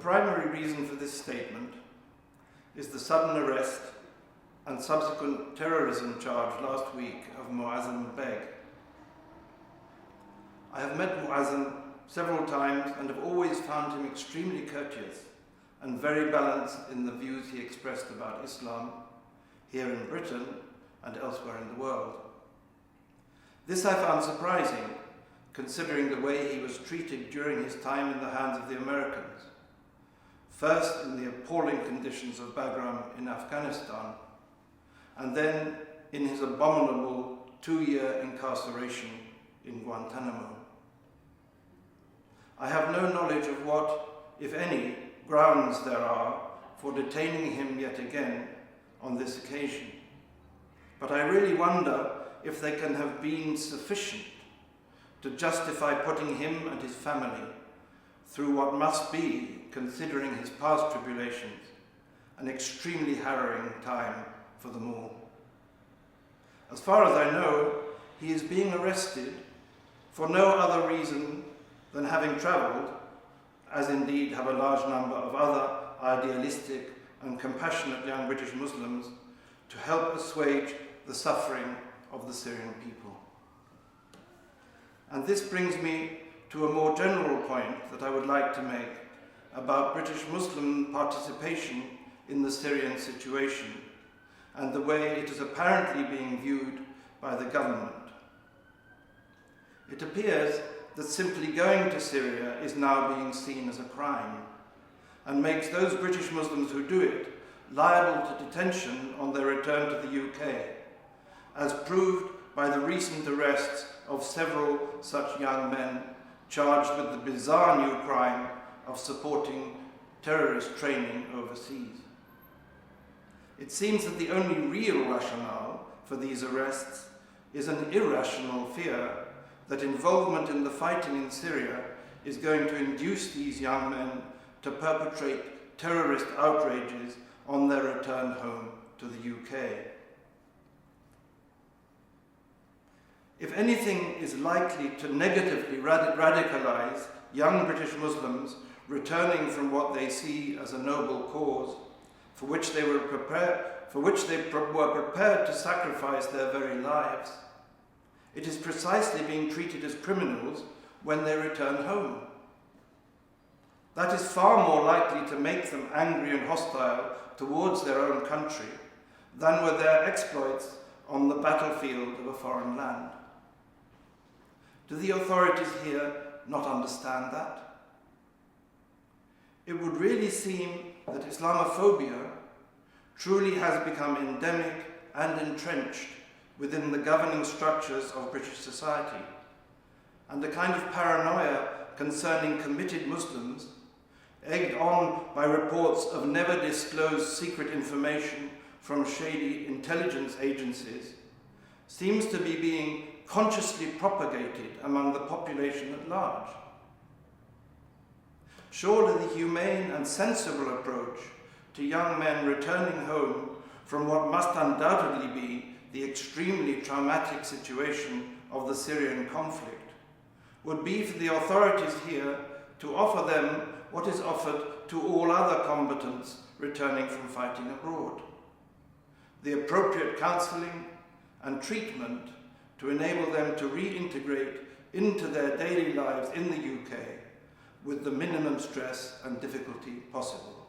primary reason for this statement is the sudden arrest and subsequent terrorism charge last week of Moazzam Begg. I have met Moazzam several times and have always found him extremely courteous and very balanced in the views he expressed about Islam here in Britain and elsewhere in the world. This I found surprising, considering the way he was treated during his time in the hands of the Americans, first in the appalling conditions of Bagram in Afghanistan, and then in his abominable 2-year incarceration in Guantanamo. I have no knowledge of what, if any, grounds there are for detaining him yet again on this occasion, but I really wonder if they can have been sufficient to justify putting him and his family through what must be, considering his past tribulations, an extremely harrowing time for them all. As far as I know, he is being arrested for no other reason than having travelled, as indeed have a large number of other idealistic and compassionate young British Muslims, to help assuage the suffering of the Syrian people. And this brings me to a more general point that I would like to make about British Muslim participation in the Syrian situation and the way it is apparently being viewed by the government. It appears that simply going to Syria is now being seen as a crime and makes those British Muslims who do it liable to detention on their return to the UK, as proved by the recent arrests of several such young men charged with the bizarre new crime of supporting terrorist training overseas. It seems that the only real rationale for these arrests is an irrational fear that involvement in the fighting in Syria is going to induce these young men to perpetrate terrorist outrages on their return home to the UK. If anything is likely to negatively radicalize young British Muslims returning from what they see as a noble cause, for which they were prepared to sacrifice their very lives, it is precisely being treated as criminals when they return home. That is far more likely to make them angry and hostile towards their own country than were their exploits on the battlefield of a foreign land. Do the authorities here not understand that? It would really seem that Islamophobia truly has become endemic and entrenched within the governing structures of British society, and a kind of paranoia concerning committed Muslims, egged on by reports of never disclosed secret information from shady intelligence agencies, seems to be being consciously propagated among the population at large. Surely the humane and sensible approach to young men returning home from what must undoubtedly be the extremely traumatic situation of the Syrian conflict would be for the authorities here to offer them what is offered to all other combatants returning from fighting abroad: the appropriate counselling and treatment to enable them to reintegrate into their daily lives in the UK with the minimum stress and difficulty possible.